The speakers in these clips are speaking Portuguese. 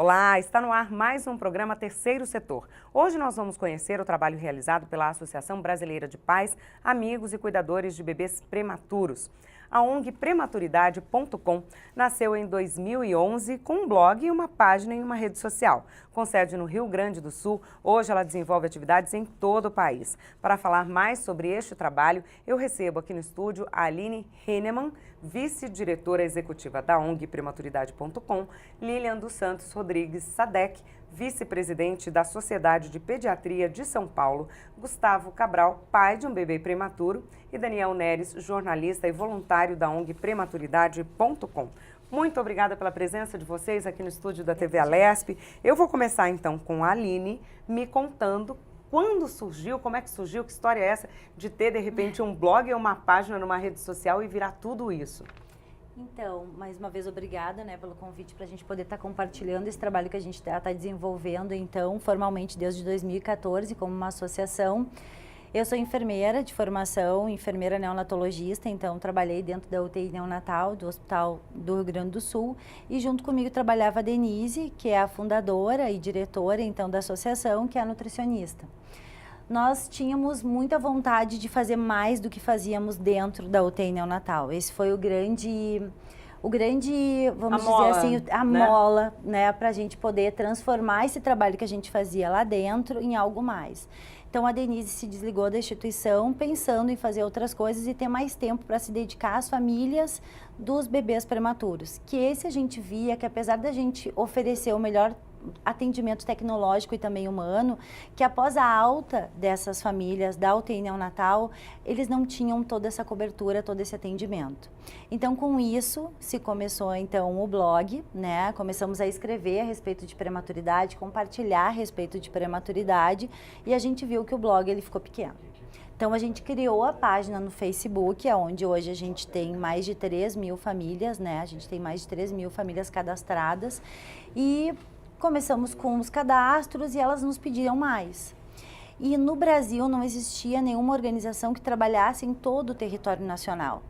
Olá, está no ar mais um programa Terceiro Setor. Hoje nós vamos conhecer o trabalho realizado pela Associação Brasileira de Pais, Amigos e Cuidadores de Bebês Prematuros. A ONG Prematuridade.com nasceu em 2011 com um blog e uma página em uma rede social. Com sede no Rio Grande do Sul, hoje ela desenvolve atividades em todo o país. Para falar mais sobre este trabalho, eu recebo aqui no estúdio a Aline Heinemann, vice-diretora executiva da ONG Prematuridade.com, Lilian dos Santos Rodrigues Sadek, vice-presidente da Sociedade de Pediatria de São Paulo, Gustavo Cabral, pai de um bebê prematuro, e Daniel Neres, jornalista e voluntário da ONG Prematuridade.com. Muito obrigada pela presença de vocês aqui no estúdio da TV Alesp. Eu vou começar então com a Aline me contando quando surgiu, como é que surgiu, que história é essa de ter de repente um blog e uma página numa rede social e virar tudo isso? Então, mais uma vez, obrigada, pelo convite para a gente poder estar compartilhando esse trabalho que a gente está desenvolvendo, então, formalmente desde 2014, como uma associação. Eu sou enfermeira de formação, enfermeira neonatologista, então trabalhei dentro da UTI neonatal do Hospital do Rio Grande do Sul e junto comigo trabalhava a Denise, que é a fundadora e diretora, então, da associação, que é a nutricionista. Nós tínhamos muita vontade de fazer mais do que fazíamos dentro da UTI neonatal. Esse foi o grande, vamos dizer assim, a mola, para a gente poder transformar esse trabalho que a gente fazia lá dentro em algo mais. Então a Denise se desligou da instituição pensando em fazer outras coisas e ter mais tempo para se dedicar às famílias dos bebês prematuros. Que esse a gente via que apesar da gente oferecer o melhor atendimento tecnológico e também humano, que após a alta dessas famílias da UTI neonatal, eles não tinham toda essa cobertura, todo esse atendimento. Então, com isso, se começou então o blog, começamos a escrever a respeito de prematuridade, compartilhar a respeito de prematuridade, e a gente viu que o blog ele ficou pequeno. Então, a gente criou a página no Facebook, onde hoje a gente tem mais de 3.000 famílias, a gente tem mais de 3.000 famílias cadastradas, e começamos com os cadastros e elas nos pediam mais. E no Brasil não existia nenhuma organização que trabalhasse em todo o território nacional.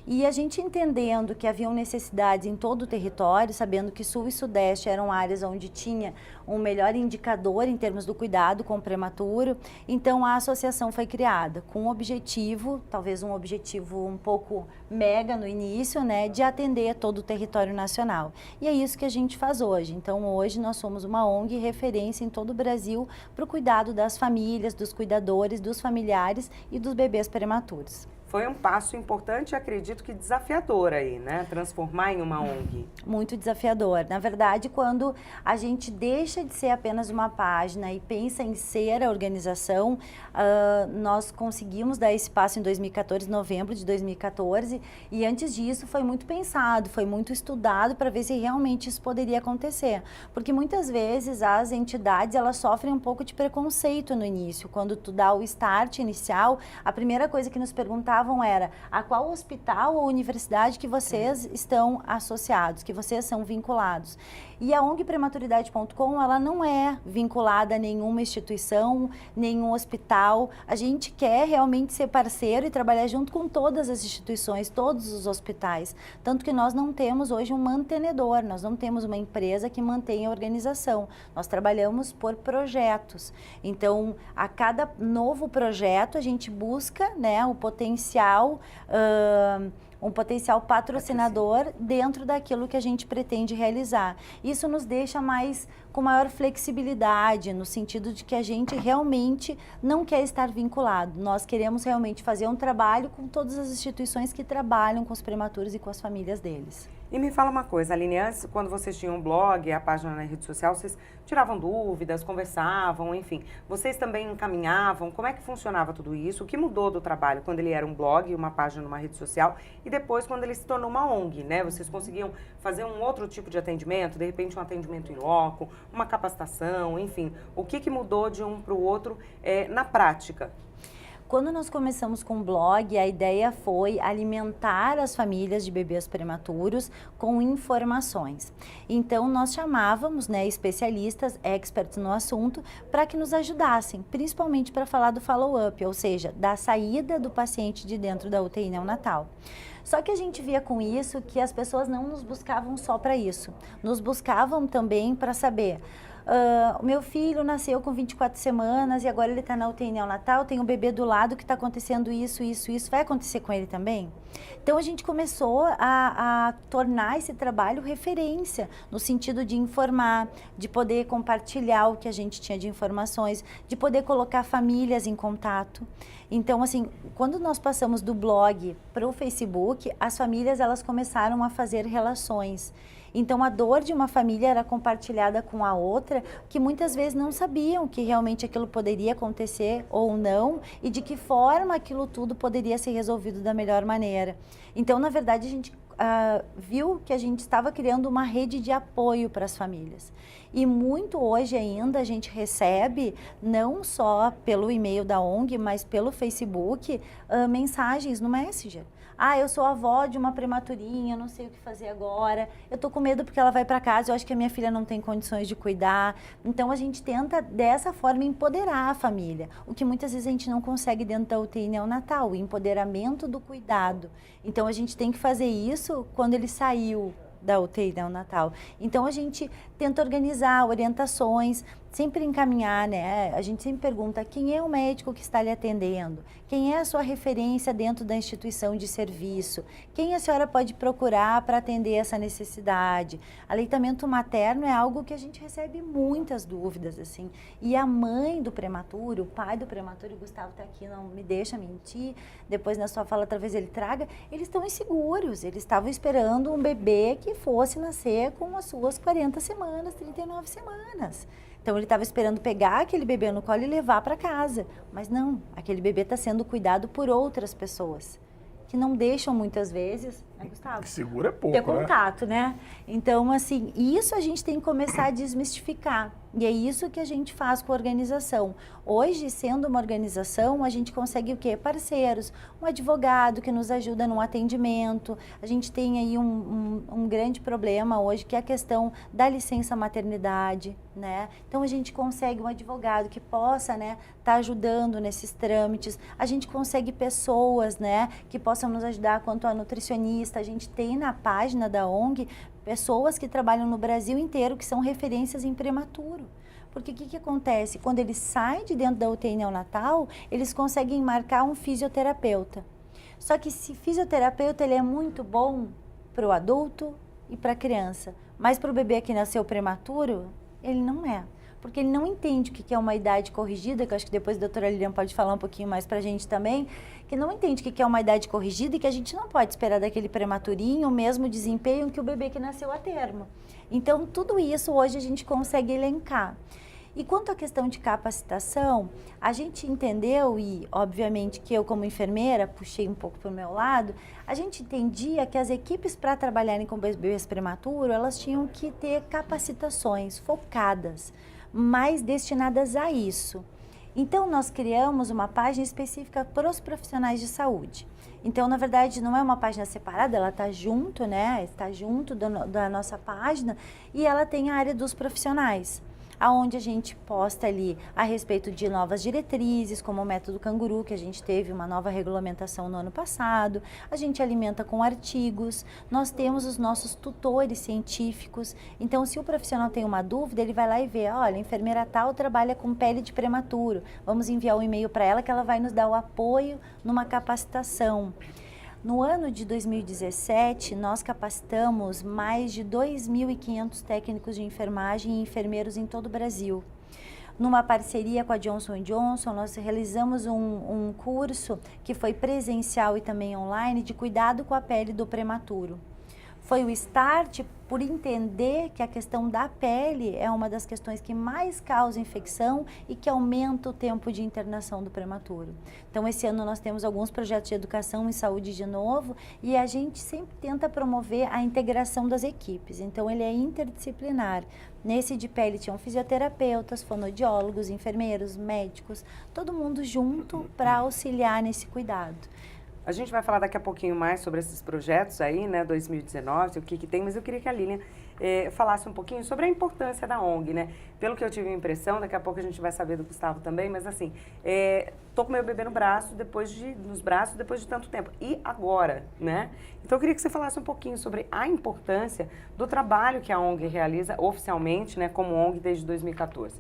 E a gente entendendo que haviam necessidades em todo o território, sabendo que Sul e Sudeste eram áreas onde tinha um melhor indicador em termos do cuidado com o prematuro, então a associação foi criada com um objetivo, talvez um objetivo um pouco mega no início, de atender todo o território nacional. E é isso que a gente faz hoje. Então hoje nós somos uma ONG referência em todo o Brasil para o cuidado das famílias, dos cuidadores, dos familiares e dos bebês prematuros. Foi um passo importante, acredito que desafiador aí, transformar em uma ONG. Muito desafiador. Na verdade, quando a gente deixa de ser apenas uma página e pensa em ser a organização, nós conseguimos dar esse passo em 2014, novembro de 2014, e antes disso foi muito pensado, foi muito estudado para ver se realmente isso poderia acontecer. Porque muitas vezes as entidades, elas sofrem um pouco de preconceito no início. Quando tu dá o start inicial, a primeira coisa que nos perguntavam era a qual hospital ou universidade que vocês estão associados, que vocês são vinculados. E a ONG Prematuridade.com, ela não é vinculada a nenhuma instituição, nenhum hospital. A gente quer realmente ser parceiro e trabalhar junto com todas as instituições, todos os hospitais. Tanto que nós não temos hoje um mantenedor, nós não temos uma empresa que mantém a organização. Nós trabalhamos por projetos. Então, a cada novo projeto, a gente busca o potencial um potencial patrocinador dentro daquilo que a gente pretende realizar. Isso nos deixa com maior flexibilidade, no sentido de que a gente realmente não quer estar vinculado. Nós queremos realmente fazer um trabalho com todas as instituições que trabalham com os prematuros e com as famílias deles. E me fala uma coisa, Aline, antes, quando vocês tinham um blog, a página na rede social, vocês tiravam dúvidas, conversavam, enfim. Vocês também encaminhavam? Como é que funcionava tudo isso? O que mudou do trabalho quando ele era um blog, uma página numa rede social, e depois quando ele se tornou uma ONG, Vocês conseguiam fazer um outro tipo de atendimento, de repente um atendimento em loco, uma capacitação, enfim. O que mudou de um para o outro na prática? Quando nós começamos com o blog, a ideia foi alimentar as famílias de bebês prematuros com informações. Então, nós chamávamos, né, especialistas, experts no assunto, para que nos ajudassem, principalmente para falar do follow-up, ou seja, da saída do paciente de dentro da UTI neonatal. Só que a gente via com isso que as pessoas não nos buscavam só para isso, nos buscavam também para saber... o meu filho nasceu com 24 semanas e agora ele está na UTI neonatal, tem um bebê do lado que está acontecendo isso, vai acontecer com ele também? Então a gente começou a tornar esse trabalho referência, no sentido de informar, de poder compartilhar o que a gente tinha de informações, de poder colocar famílias em contato. Então, assim, quando nós passamos do blog para o Facebook, as famílias elas começaram a fazer relações. Então, a dor de uma família era compartilhada com a outra, que muitas vezes não sabiam que realmente aquilo poderia acontecer ou não, e de que forma aquilo tudo poderia ser resolvido da melhor maneira. Então, na verdade, a gente viu que a gente estava criando uma rede de apoio para as famílias. E muito hoje ainda a gente recebe, não só pelo e-mail da ONG, mas pelo Facebook, mensagens no Messenger. Eu sou avó de uma prematurinha, eu não sei o que fazer agora, eu tô com medo porque ela vai para casa, eu acho que a minha filha não tem condições de cuidar. Então a gente tenta dessa forma empoderar a família, o que muitas vezes a gente não consegue dentro da UTI neonatal, o empoderamento do cuidado. Então a gente tem que fazer isso quando ele saiu da UTI neonatal. Então a gente tenta organizar orientações, sempre encaminhar, né? A gente sempre pergunta quem é o médico que está lhe atendendo, quem é a sua referência dentro da instituição de serviço, quem a senhora pode procurar para atender essa necessidade. Aleitamento materno é algo que a gente recebe muitas dúvidas, assim. E a mãe do prematuro, o pai do prematuro, o Gustavo está aqui, não me deixa mentir, depois na sua fala talvez ele traga, eles estão inseguros, eles estavam esperando um bebê que fosse nascer com as suas 40 semanas, 39 semanas. Então, ele estava esperando pegar aquele bebê no colo e levar para casa. Mas não, aquele bebê está sendo cuidado por outras pessoas, que não deixam muitas vezes, né, Gustavo? Que segura é pouco, ter contato, né? Então, assim, isso a gente tem que começar a desmistificar. E é isso que a gente faz com a organização. Hoje, sendo uma organização, a gente consegue o quê? Parceiros, um advogado que nos ajuda no atendimento. A gente tem aí um grande problema hoje, que é a questão da licença maternidade, né? Então, a gente consegue um advogado que possa, né, tá ajudando nesses trâmites. A gente consegue pessoas, né, que possam nos ajudar quanto a nutricionista. A gente tem na página da ONG pessoas que trabalham no Brasil inteiro, que são referências em prematuro. Porque o que acontece? Quando eles saem de dentro da UTI neonatal, eles conseguem marcar um fisioterapeuta. Só que esse fisioterapeuta ele é muito bom para o adulto e para a criança. Mas para o bebê que nasceu prematuro, ele não é. Porque ele não entende o que é uma idade corrigida, que eu acho que depois a doutora Lilian pode falar um pouquinho mais para a gente também, que não entende o que é uma idade corrigida e que a gente não pode esperar daquele prematurinho o mesmo desempenho que o bebê que nasceu a termo. Então, tudo isso hoje a gente consegue elencar. E quanto à questão de capacitação, a gente entendeu, e obviamente que eu como enfermeira puxei um pouco para o meu lado, a gente entendia que as equipes para trabalharem com bebês prematuros, elas tinham que ter capacitações focadas, mais destinadas a isso. Então, nós criamos uma página específica para os profissionais de saúde. Então, na verdade, não é uma página separada, ela está junto, né? Está junto da nossa página e ela tem a área dos profissionais, aonde a gente posta ali a respeito de novas diretrizes, como o método canguru, que a gente teve uma nova regulamentação no ano passado. A gente alimenta com artigos, nós temos os nossos tutores científicos. Então, se o profissional tem uma dúvida, ele vai lá e vê, olha, a enfermeira tal trabalha com pele de prematuro. Vamos enviar um e-mail para ela que ela vai nos dar o apoio numa capacitação. No ano de 2017, nós capacitamos mais de 2.500 técnicos de enfermagem e enfermeiros em todo o Brasil. Numa parceria com a Johnson & Johnson, nós realizamos um curso que foi presencial e também online de cuidado com a pele do prematuro. foi o start por entender que a questão da pele é uma das questões que mais causa infecção e que aumenta o tempo de internação do prematuro. Então, esse ano nós temos alguns projetos de educação em saúde de novo e a gente sempre tenta promover a integração das equipes. Então, ele é interdisciplinar. Nesse de pele tinham fisioterapeutas, fonoaudiólogos, enfermeiros, médicos, todo mundo junto para auxiliar nesse cuidado. A gente vai falar daqui a pouquinho mais sobre esses projetos aí, né, 2019, o que tem, mas eu queria que a Lilian falasse um pouquinho sobre a importância da ONG, né? Pelo que eu tive a impressão, daqui a pouco a gente vai saber do Gustavo também, mas assim, tô com meu bebê no braço, depois de tanto tempo. E agora, né? Então eu queria que você falasse um pouquinho sobre a importância do trabalho que a ONG realiza oficialmente, né, como ONG desde 2014.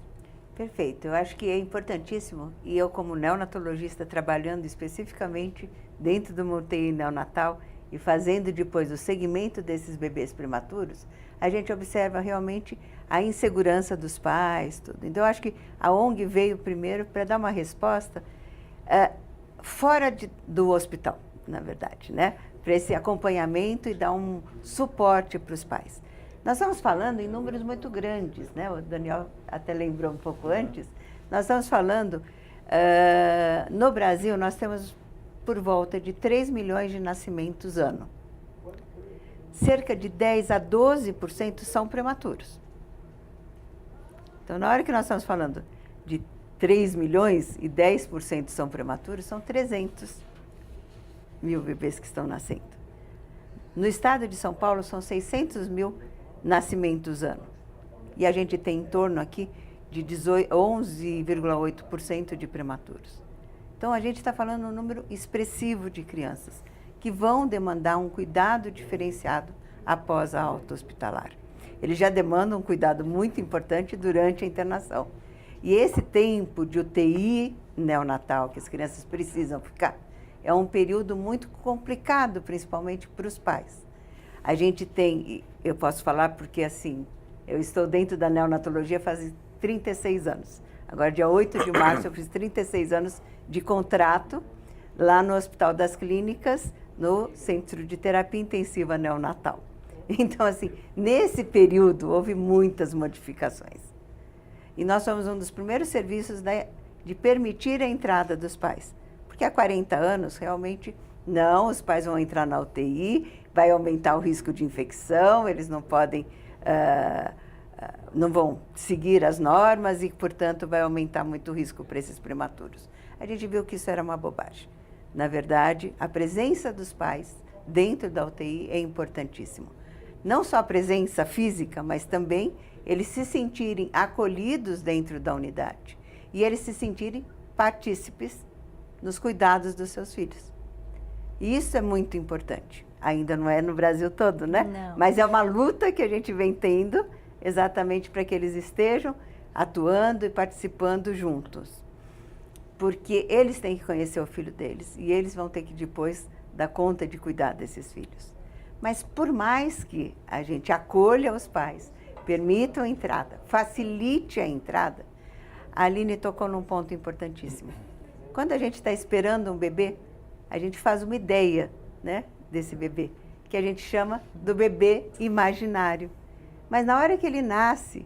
Perfeito, eu acho que é importantíssimo, e eu como neonatologista trabalhando especificamente dentro do UTI neonatal e fazendo depois o segmento desses bebês prematuros, a gente observa realmente a insegurança dos pais, tudo. Então eu acho que a ONG veio primeiro para dar uma resposta fora do hospital, na verdade, né? Para esse acompanhamento e dar um suporte para os pais. Nós estamos falando em números muito grandes, né? O Daniel até lembrou um pouco antes. Nós estamos falando, no Brasil, nós temos por volta de 3 milhões de nascimentos ano. Cerca de 10 a 12% são prematuros. Então, na hora que nós estamos falando de 3 milhões e 10% são prematuros, são 300 mil bebês que estão nascendo. No estado de São Paulo, são 600 mil nascimentos ano. E a gente tem em torno aqui de 11,8% de prematuros. Então, a gente está falando um número expressivo de crianças que vão demandar um cuidado diferenciado após a alta hospitalar. Eles já demandam um cuidado muito importante durante a internação. E esse tempo de UTI neonatal que as crianças precisam ficar é um período muito complicado, principalmente para os pais. A gente tem, eu posso falar porque assim, eu estou dentro da neonatologia faz 36 anos. Agora, dia 8 de março, eu fiz 36 anos de contrato lá no Hospital das Clínicas, no Centro de Terapia Intensiva Neonatal. Então, assim, nesse período houve muitas modificações. E nós somos um dos primeiros serviços de permitir a entrada dos pais. Porque há 40 anos, realmente, não, os pais vão entrar na UTI, vai aumentar o risco de infecção, eles não podem, não vão seguir as normas e, portanto, vai aumentar muito o risco para esses prematuros. A gente viu que isso era uma bobagem. Na verdade, a presença dos pais dentro da UTI é importantíssimo. Não só a presença física, mas também eles se sentirem acolhidos dentro da unidade e eles se sentirem partícipes nos cuidados dos seus filhos. E isso é muito importante. Ainda não é no Brasil todo, né? Não. Mas é uma luta que a gente vem tendo exatamente para que eles estejam atuando e participando juntos. Porque eles têm que conhecer o filho deles e eles vão ter que depois dar conta de cuidar desses filhos. Mas por mais que a gente acolha os pais, permita a entrada, facilite a entrada, a Aline tocou num ponto importantíssimo. Quando a gente está esperando um bebê, a gente faz uma ideia, né, desse bebê, que a gente chama do bebê imaginário. Mas na hora que ele nasce,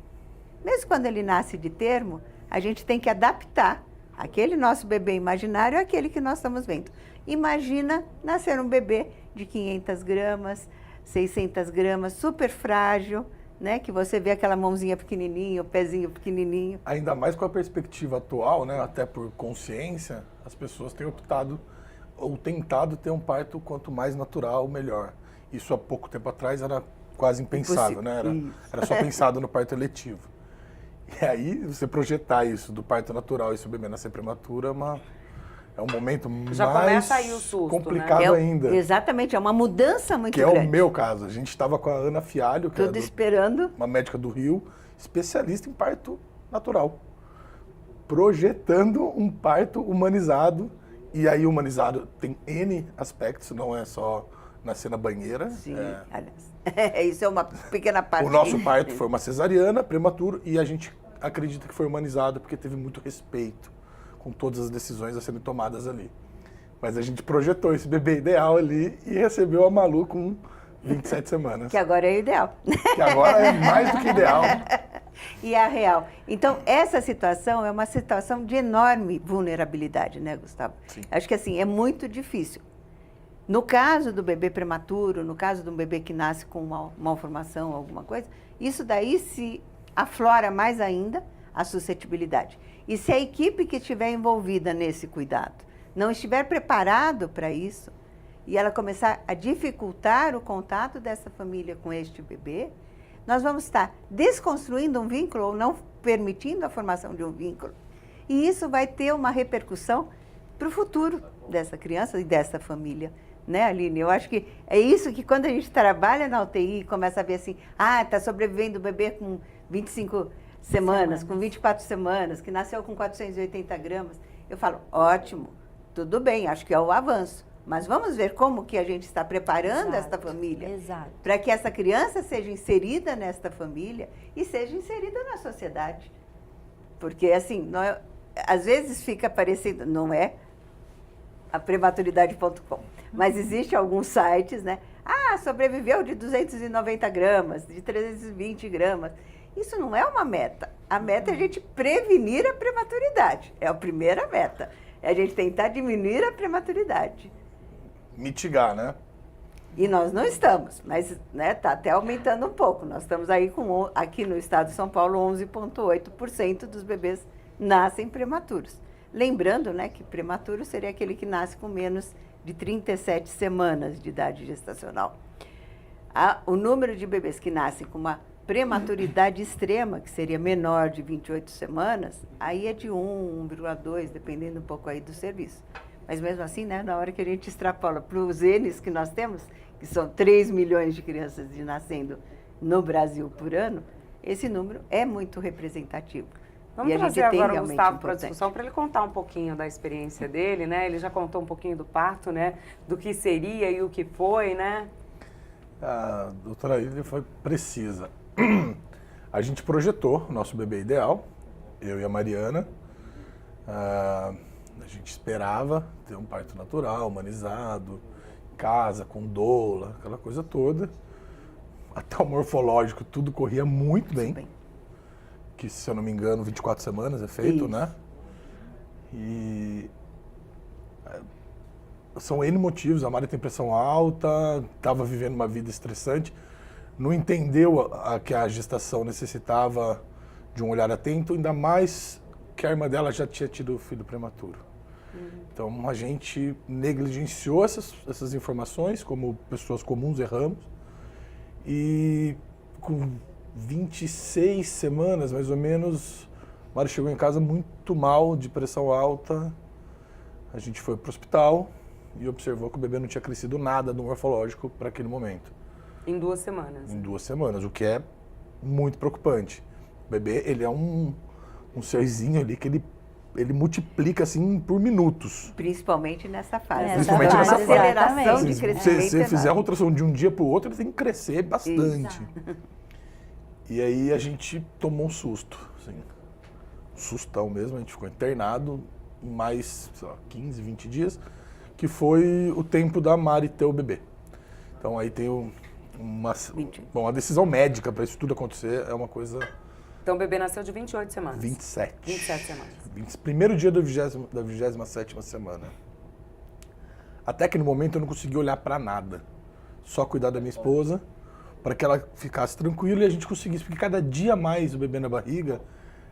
mesmo quando ele nasce de termo, a gente tem que adaptar aquele nosso bebê imaginário àquele que nós estamos vendo. Imagina nascer um bebê de 500 gramas, 600 gramas, super frágil, né? Que você vê aquela mãozinha pequenininha, o pezinho pequenininho. Ainda mais com a perspectiva atual, né? Até por consciência, as pessoas têm optado ou tentado ter um parto quanto mais natural, melhor. Isso há pouco tempo atrás era quase impensável, né? Era só pensado no parto eletivo. E aí, você projetar isso do parto natural e se o bebê nascer prematuro é um momento já mais começa aí o susto, complicado, né? ainda. Exatamente, é uma mudança muito que grande. É o meu caso. A gente estava com a Ana Fialho, que Tudo esperando. uma médica do Rio, especialista em parto natural, projetando um parto humanizado. E aí, humanizado tem N aspectos, não é só nascer na banheira. Sim, aliás, isso é uma pequena parte. O nosso parto foi uma cesariana, prematuro, e a gente acredita que foi humanizado porque teve muito respeito com todas as decisões a serem tomadas ali. Mas a gente projetou esse bebê ideal ali e recebeu a Malu com 27 semanas. Que agora é o ideal. Que agora é mais do que ideal. E é a real. Então, essa situação é uma situação de enorme vulnerabilidade, né, Gustavo? Sim. Acho que assim, é muito difícil. No caso do bebê prematuro, no caso de um bebê que nasce com uma malformação, alguma coisa, isso daí se aflora mais ainda a suscetibilidade. E se a equipe que estiver envolvida nesse cuidado não estiver preparado para isso, e ela começar a dificultar o contato dessa família com este bebê, nós vamos estar desconstruindo um vínculo ou não permitindo a formação de um vínculo. E isso vai ter uma repercussão para o futuro dessa criança e dessa família. Né, Aline? Eu acho que é isso que quando a gente trabalha na UTI, começa a ver assim, está sobrevivendo o bebê com 25 semanas, com 24 semanas, que nasceu com 480 gramas. Eu falo, ótimo, tudo bem, acho que é o avanço. Mas vamos ver como que a gente está preparando esta família para que essa criança seja inserida nesta família e seja inserida na sociedade. Porque, assim, às vezes fica parecendo, não é a prematuridade.com, mas existem alguns sites, né? Sobreviveu de 290 gramas, de 320 gramas. Isso não é uma meta. A meta é a gente prevenir a prematuridade. É a primeira meta. É a gente tentar diminuir a prematuridade. Mitigar, né? E nós não estamos, mas está até aumentando um pouco. Nós estamos aí aqui no estado de São Paulo, 11,8% dos bebês nascem prematuros. Lembrando, né, que prematuro seria aquele que nasce com menos de 37 semanas de idade gestacional. O número de bebês que nascem com uma prematuridade extrema, que seria menor de 28 semanas, aí é de 1,2, dependendo um pouco aí do serviço. Mas mesmo assim, né, na hora que a gente extrapola para os Ns que nós temos, que são 3 milhões de crianças nascendo no Brasil por ano, esse número é muito representativo. Vamos trazer agora o Gustavo para a discussão, para ele contar um pouquinho da experiência dele, né? Ele já contou um pouquinho do parto, né? Do que seria e o que foi, né? A doutora Ilha foi precisa. A gente projetou o nosso bebê ideal, eu e a Mariana. A gente esperava ter um parto natural, humanizado, em casa, com doula, aquela coisa toda. Até o morfológico, tudo corria muito bem. Que, se eu não me engano, 24 semanas é feito, isso, né? E são N motivos. A Mari tem pressão alta, estava vivendo uma vida estressante, não entendeu que a gestação necessitava de um olhar atento, ainda mais que a irmã dela já tinha tido filho prematuro. Então, a gente negligenciou essas informações, como pessoas comuns erramos, e com 26 semanas, mais ou menos, a Mari chegou em casa muito mal, de pressão alta. A gente foi para o hospital e observou que o bebê não tinha crescido nada do morfológico para aquele momento. Em 2 semanas? Em 2 semanas, o que é muito preocupante. O bebê, ele é um serzinho ali que ele multiplica assim por minutos. Principalmente nessa fase. Principalmente nessa fase. Aceleração de crescimento. Se você fizer a ultrassom de um dia para o outro, ele tem que crescer bastante. E aí a gente tomou um susto, assim, um sustão mesmo, a gente ficou internado mais, sei lá, 15, 20 dias, que foi o tempo da Mari ter o bebê. Então aí tem a decisão médica para isso tudo acontecer é uma coisa... Então o bebê nasceu de 28 semanas? 27. 27 semanas. Primeiro dia da 27ª semana. Até que no momento eu não consegui olhar para nada, só cuidar da minha esposa, para que ela ficasse tranquila e a gente conseguisse, porque cada dia mais o bebê na barriga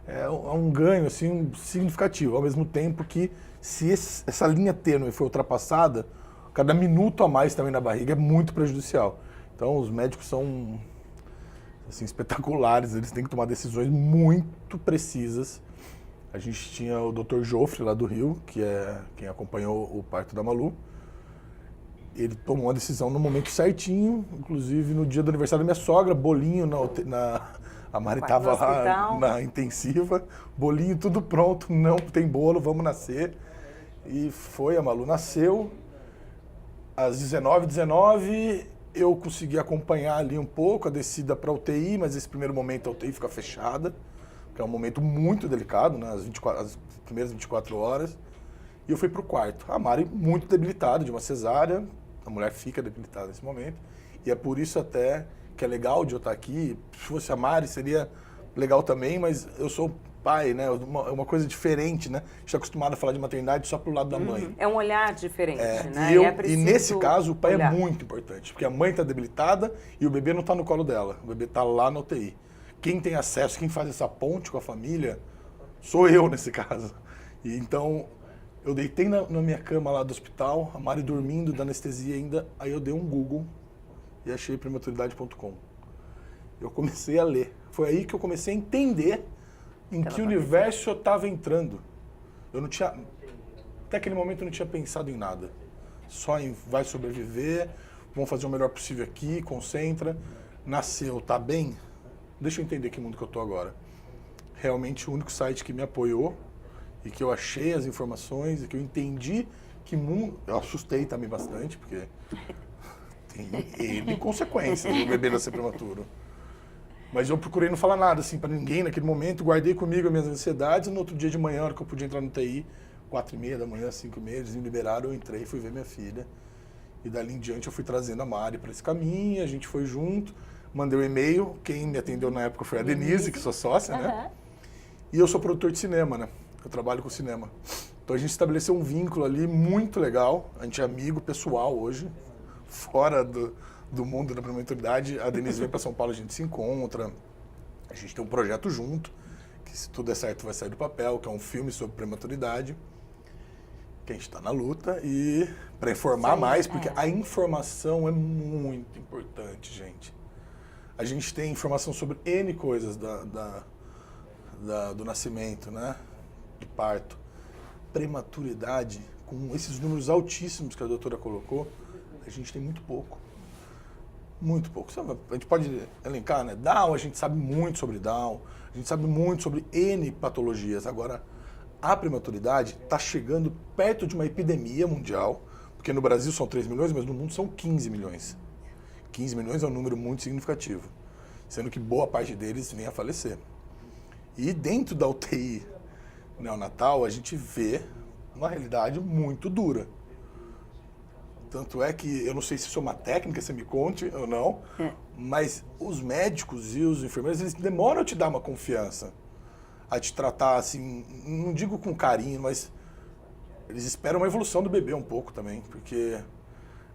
é um ganho assim, significativo, ao mesmo tempo que se essa linha tênue for ultrapassada, cada minuto a mais também na barriga é muito prejudicial. Então os médicos são assim, espetaculares, eles têm que tomar decisões muito precisas. A gente tinha o Dr. Joffre lá do Rio, que é quem acompanhou o parto da Malu. Ele tomou uma decisão no momento certinho, inclusive no dia do aniversário da minha sogra, bolinho a Mari estava lá na intensiva, bolinho tudo pronto, não tem bolo, vamos nascer. E foi, a Malu nasceu. Às 19h19, eu consegui acompanhar ali um pouco a descida para a UTI, mas esse primeiro momento a UTI fica fechada, que é um momento muito delicado, né? As primeiras 24 horas. E eu fui para o quarto. A Mari muito debilitada, de uma cesárea. A mulher fica debilitada nesse momento. E é por isso até que é legal de eu estar aqui. Se fosse a Mari, seria legal também, mas eu sou pai, né? Uma coisa diferente, né? A gente está acostumado a falar de maternidade só pro lado da mãe. É um olhar diferente, né? E nesse caso, o pai é muito importante, porque a mãe está debilitada e o bebê não está no colo dela, o bebê está lá na UTI. Quem tem acesso, quem faz essa ponte com a família, sou eu nesse caso. E então, eu deitei na minha cama lá do hospital, a Mari dormindo, da anestesia ainda, aí eu dei um Google e achei prematuridade.com. Eu comecei a ler. Foi aí que eu comecei a entender em que universo eu estava entrando. Eu não tinha... Até aquele momento eu não tinha pensado em nada. Só em vai sobreviver, vamos fazer o melhor possível aqui, concentra. Nasceu, tá bem? Deixa eu entender que mundo que eu tô agora. Realmente o único site que me apoiou e que eu achei as informações e que eu entendi que mundo... Eu assustei também bastante, porque tem consequências do bebê nascer prematuro. Mas eu procurei não falar nada assim para ninguém naquele momento, guardei comigo as minhas ansiedades e no outro dia de manhã, na hora que eu podia entrar no TI, 4h30 da manhã, 5h30, eles me liberaram, eu entrei e fui ver minha filha. E dali em diante eu fui trazendo a Mari para esse caminho, a gente foi junto, mandei um e-mail, quem me atendeu na época foi a Denise, que sou sócia, né? E eu sou produtor de cinema, né? Eu trabalho com cinema. Então a gente estabeleceu um vínculo ali muito legal, a gente é amigo pessoal hoje, fora do mundo da prematuridade. A Denise vem para São Paulo, a gente se encontra, a gente tem um projeto junto, que se tudo der certo vai sair do papel, que é um filme sobre prematuridade, que a gente está na luta, e para informar mais, porque a informação é muito importante, gente. A gente tem informação sobre N coisas do nascimento, né, de parto. Prematuridade, com esses números altíssimos que a doutora colocou, a gente tem muito pouco. Muito pouco. A gente pode elencar, né? Down, a gente sabe muito sobre Down, a gente sabe muito sobre N patologias. Agora, a prematuridade está chegando perto de uma epidemia mundial, porque no Brasil são 3 milhões, mas no mundo são 15 milhões. 15 milhões é um número muito significativo, sendo que boa parte deles vem a falecer. E dentro da UTI neonatal, a gente vê uma realidade muito dura. Tanto é que, eu não sei se isso é uma técnica, você me conte ou não, mas os médicos e os enfermeiros, eles demoram a te dar uma confiança, a te tratar assim, não digo com carinho, mas eles esperam uma evolução do bebê um pouco também, porque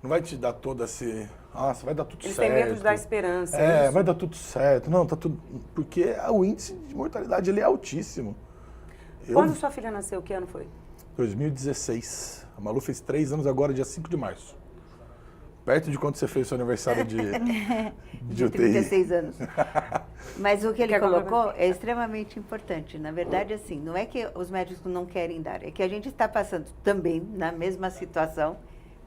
não vai te dar toda esse... Nossa, vai dar tudo certo. Eles têm medo de dar esperança. Vai dar tudo certo. Não, tá tudo... Porque o índice de mortalidade ele é altíssimo. Quando sua filha nasceu, que ano foi? 2016. A Malu fez 3 anos agora, dia 5 de março. Perto de quando você fez seu aniversário de UTI. 36 anos. Mas o que ele colocou é extremamente importante. Na verdade, assim, não é que os médicos não querem dar, é que a gente está passando também na mesma situação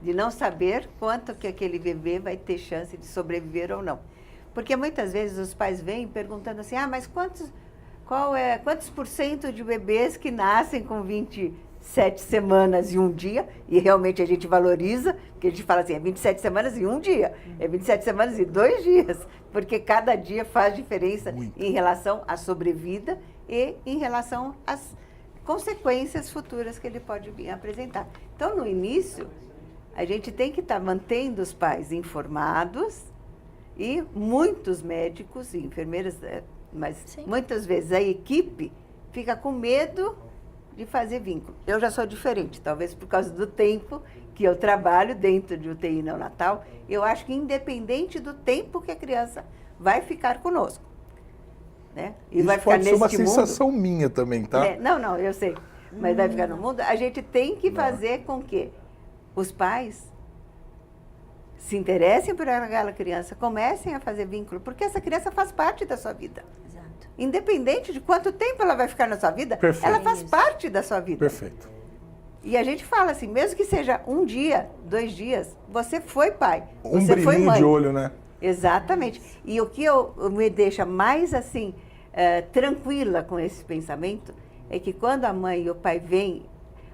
de não saber quanto que aquele bebê vai ter chance de sobreviver ou não. Porque muitas vezes os pais vêm perguntando assim, mas quantos % de bebês que nascem com 27 semanas e 1 dia, e realmente a gente valoriza, porque a gente fala assim, é 27 semanas e 1 dia, é 27 semanas e 2 dias, porque cada dia faz diferença em relação à sobrevida e em relação às consequências futuras que ele pode vir a apresentar. Então, no início, a gente tem que estar mantendo os pais informados e muitos médicos e enfermeiras, mas muitas vezes a equipe fica com medo de fazer vínculo. Eu já sou diferente, talvez por causa do tempo que eu trabalho dentro de UTI neonatal, eu acho que independente do tempo que a criança vai ficar conosco, né? E isso vai ficar pode ser uma neste mundo. sensação minha também, tá? Não, eu sei, mas vai ficar no mundo. A gente tem que fazer com que os pais se interessem por aquela criança, comecem a fazer vínculo, porque essa criança faz parte da sua vida. Exato. Independente de quanto tempo ela vai ficar na sua vida, Perfeito. ela faz parte da sua vida. Perfeito. E a gente fala assim, mesmo que seja 1 dia, 2 dias, você foi pai, Um você foi brilhinho mãe. de olho, né? Exatamente. E o que me deixa mais assim, tranquila com esse pensamento, é que quando a mãe e o pai vêm,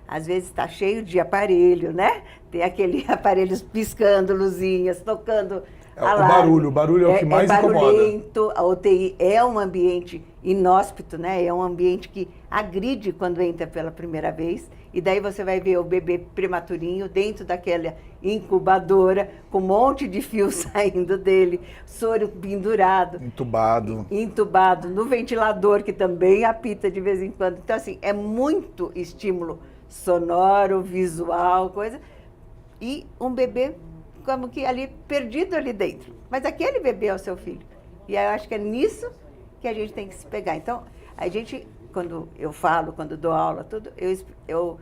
às vezes está cheio de aparelho, né? Tem aquele aparelhos piscando, luzinhas, tocando alarme. O barulho é o que mais incomoda. Barulhento, a UTI é um ambiente inóspito, né? É um ambiente que agride quando entra pela primeira vez. E daí você vai ver o bebê prematurinho dentro daquela incubadora, com um monte de fio saindo dele, soro pendurado. Entubado no ventilador, que também apita de vez em quando. Então, assim, é muito estímulo sonoro, visual, coisa. E um bebê como que ali, perdido ali dentro. Mas aquele bebê é o seu filho. E eu acho que é nisso que a gente tem que se pegar. Então, a gente, quando eu falo, quando dou aula, tudo, eu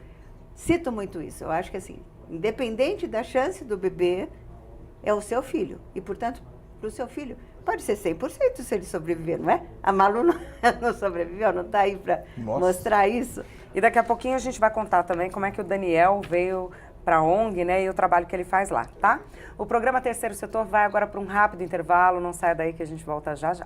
cito muito isso. Eu acho que, assim, independente da chance do bebê, é o seu filho. E, portanto, para o seu filho, pode ser 100% se ele sobreviver, não é? A Malu não sobreviveu, não está aí para mostrar isso. E daqui a pouquinho a gente vai contar também como é que o Daniel veio para a ONG, né, e o trabalho que ele faz lá, tá? O programa Terceiro Setor vai agora para um rápido intervalo, não saia daí que a gente volta já já.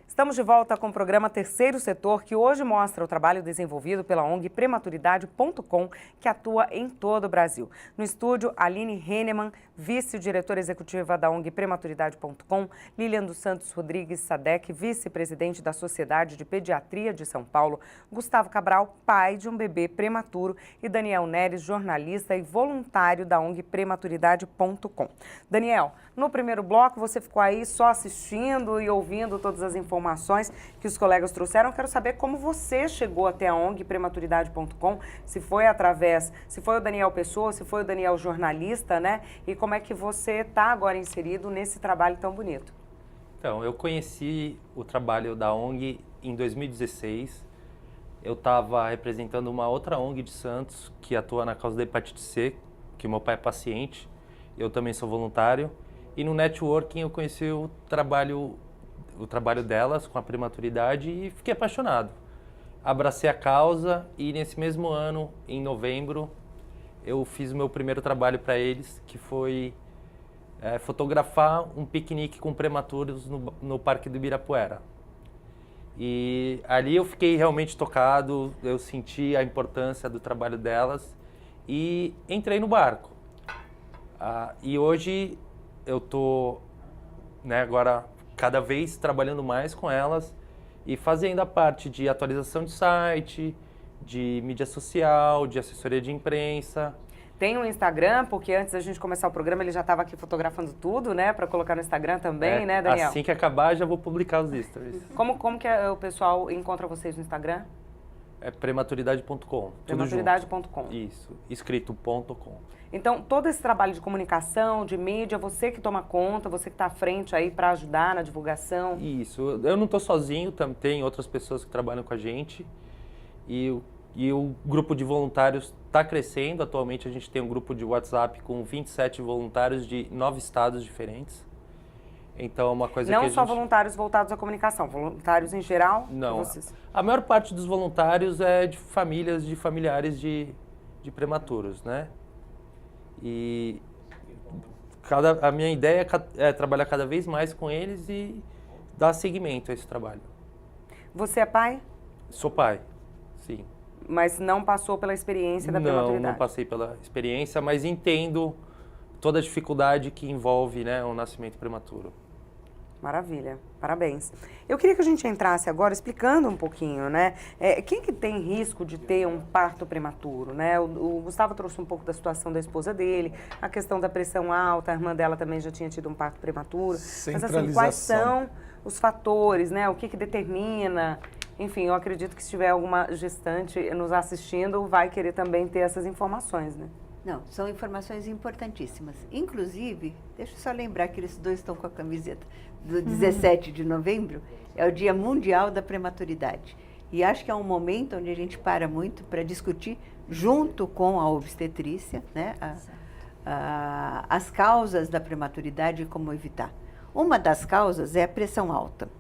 Estamos de volta com o programa Terceiro Setor, que hoje mostra o trabalho desenvolvido pela ONG Prematuridade.com, que atua em todo o Brasil. No estúdio, Aline Hennemann, vice-diretora executiva da ONG Prematuridade.com, Lilian dos Santos Rodrigues Sadek, vice-presidente da Sociedade de Pediatria de São Paulo, Gustavo Cabral, pai de um bebê prematuro, e Daniel Neres, jornalista e voluntário da ONG Prematuridade.com. Daniel, no primeiro bloco você ficou aí só assistindo e ouvindo todas as informações que os colegas trouxeram. Quero saber como você chegou até a ONG Prematuridade.com, se foi o Daniel Pessoa, se foi o Daniel jornalista, né? E como é que você está agora inserido nesse trabalho tão bonito? Então, eu conheci o trabalho da ONG em 2016. Eu estava representando uma outra ONG de Santos que atua na causa da hepatite C, que meu pai é paciente. Eu também sou voluntário. E no networking eu conheci o trabalho delas com a prematuridade e fiquei apaixonado. Abracei a causa e nesse mesmo ano, em novembro, eu fiz o meu primeiro trabalho para eles, que foi fotografar um piquenique com prematuros no Parque do Ibirapuera. E ali eu fiquei realmente tocado, eu senti a importância do trabalho delas e entrei no barco. E hoje eu estou, agora cada vez trabalhando mais com elas e fazendo a parte de atualização de site, de mídia social, de assessoria de imprensa. Tem um Instagram, porque antes da gente começar o programa ele já estava aqui fotografando tudo, né, para colocar no Instagram também, né, Daniel? Assim que acabar já vou publicar os stories. Como que o pessoal encontra vocês no Instagram? É prematuridade.com. Prematuridade.com. Isso, escrito.com. Então, todo esse trabalho de comunicação, de mídia, você que toma conta, você que está à frente aí para ajudar na divulgação? Isso, eu não estou sozinho, tem outras pessoas que trabalham com a gente e o grupo de voluntários está crescendo. Atualmente a gente tem um grupo de WhatsApp com 27 voluntários de 9 estados diferentes. Então, é uma coisa não que só voluntários voltados à comunicação, voluntários em geral? Não, a maior parte dos voluntários é de famílias, de familiares de prematuros, né? E a minha ideia é trabalhar cada vez mais com eles e dar seguimento a esse trabalho. Você é pai? Sou pai, sim. Mas não passou pela experiência da prematuridade? Não passei pela experiência, mas entendo toda a dificuldade que envolve, né, o nascimento prematuro. Maravilha, parabéns. Eu queria que a gente entrasse agora explicando um pouquinho, né? Quem que tem risco de ter um parto prematuro, né? O Gustavo trouxe um pouco da situação da esposa dele, a questão da pressão alta, a irmã dela também já tinha tido um parto prematuro. Mas assim, quais são os fatores, né? O que determina? Enfim, eu acredito que se tiver alguma gestante nos assistindo, vai querer também ter essas informações, né? Não, são informações importantíssimas. Inclusive, deixa eu só lembrar que eles dois estão com a camiseta do 17 de novembro, é o Dia Mundial da Prematuridade. E acho que é um momento onde a gente para muito para discutir, junto com a obstetrícia, né, as causas da prematuridade e como evitar. Uma das causas é a pressão alta.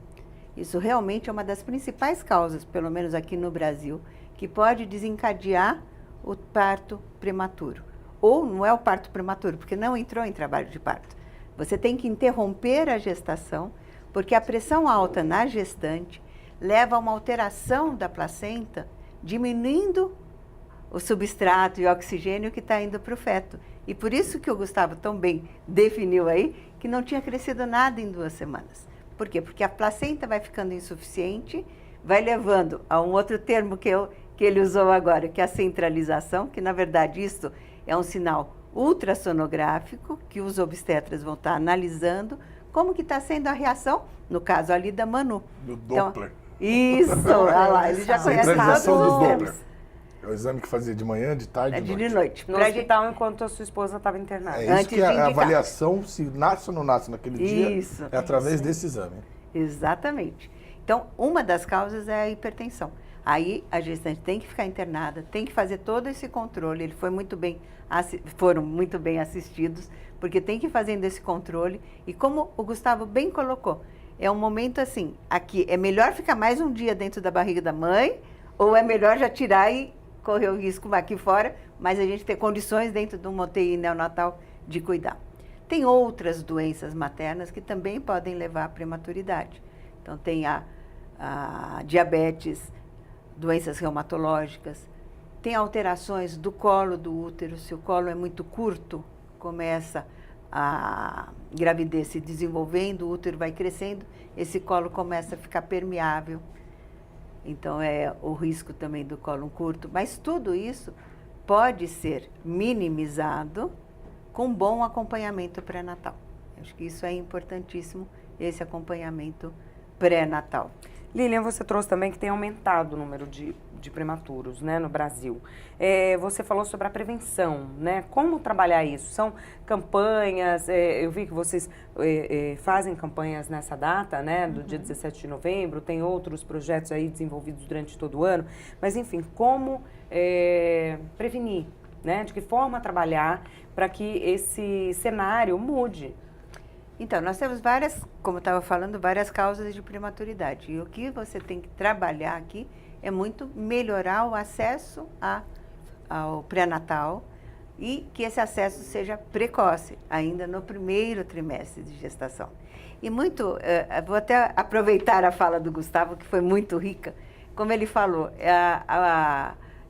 Isso realmente é uma das principais causas, pelo menos aqui no Brasil, que pode desencadear o parto prematuro. Ou não é o parto prematuro, porque não entrou em trabalho de parto. Você tem que interromper a gestação, porque a pressão alta na gestante leva a uma alteração da placenta, diminuindo o substrato e o oxigênio que está indo para o feto. E por isso que o Gustavo tão bem definiu aí que não tinha crescido nada em 2 semanas. Por quê? Porque a placenta vai ficando insuficiente, vai levando a um outro termo que ele usou agora, que é a centralização, que na verdade isso é um sinal ultrassonográfico que os obstetras vão estar analisando como que está sendo a reação, no caso ali da Manu. Do Doppler. Isso, olha lá, ele já conhece Centralização todos do os Doppler. termos. É o exame que fazia de manhã, de tarde, É de de noite. noite. No hospital, enquanto a sua esposa estava internada. É isso Antes que de é a indicar. avaliação, se nasce ou não nasce naquele dia, Isso. é através desse exame. Exatamente. Então, uma das causas é a hipertensão. Aí a gestante tem que ficar internada, tem que fazer todo esse controle. Ele foram muito bem assistidos, porque tem que ir fazendo esse controle. E como o Gustavo bem colocou, é um momento assim, aqui é melhor ficar mais um dia dentro da barriga da mãe, ou é melhor já tirar e correr o risco aqui fora, mas a gente ter condições dentro de uma UTI neonatal de cuidar. Tem outras doenças maternas que também podem levar à prematuridade. Então, tem a diabetes, doenças reumatológicas, tem alterações do colo do útero. Se o colo é muito curto, começa a gravidez se desenvolvendo, o útero vai crescendo, esse colo começa a ficar permeável. Então, é o risco também do colo curto. Mas tudo isso pode ser minimizado com bom acompanhamento pré-natal. Acho que isso é importantíssimo, esse acompanhamento pré-natal. Lilian, você trouxe também que tem aumentado o número de prematuros, né, no Brasil. Você falou sobre a prevenção, né? Como trabalhar isso? São campanhas, eu vi que vocês fazem campanhas nessa data, né, do dia 17 de novembro, tem outros projetos aí desenvolvidos durante todo o ano, mas enfim, como prevenir, né? De que forma trabalhar para que esse cenário mude? Então, nós temos como eu estava falando, várias causas de prematuridade. E o que você tem que trabalhar aqui é muito melhorar o acesso ao pré-natal e que esse acesso seja precoce, ainda no primeiro trimestre de gestação. E vou até aproveitar a fala do Gustavo, que foi muito rica. Como ele falou,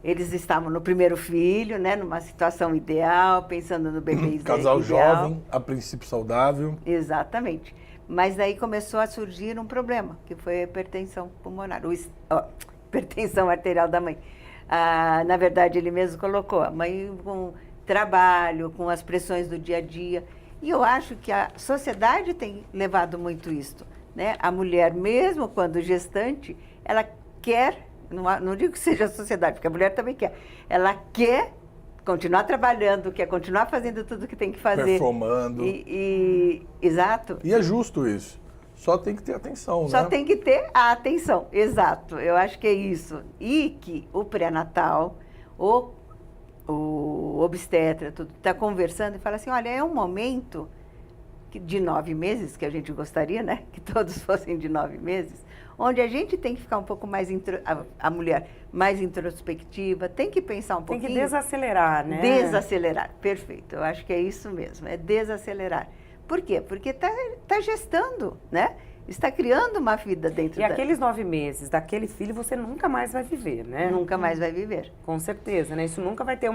eles estavam no primeiro filho, né, numa situação ideal, pensando no bebê Casal ideal. jovem, a princípio saudável. Exatamente. Mas daí começou a surgir um problema, que foi a hipertensão pulmonar, hipertensão arterial da mãe. Na verdade, ele mesmo colocou, a mãe com trabalho, com as pressões do dia a dia. E eu acho que a sociedade tem levado muito isto, né? A mulher, mesmo quando gestante, ela quer, não digo que seja a sociedade, porque a mulher também quer, ela quer continuar trabalhando, quer continuar fazendo tudo que tem que fazer. Performando. Exato. E é justo isso. Só tem que ter atenção, Só né? tem que ter a atenção, exato. Eu acho que é isso. E que o pré-natal, o obstetra, tudo, está conversando e fala assim, olha, é um momento de 9 meses, que a gente gostaria, né? Que todos fossem de 9 meses, onde a gente tem que ficar um pouco mais, a mulher mais introspectiva, tem que pensar um pouquinho. Tem que desacelerar, né? Desacelerar, perfeito. Eu acho que é isso mesmo, é desacelerar. Por quê? Porque tá gestando, né? Está criando uma vida dentro E aqueles 9 meses daquele filho você nunca mais vai viver, né? Nunca mais vai viver. Com certeza, né? Isso nunca vai ter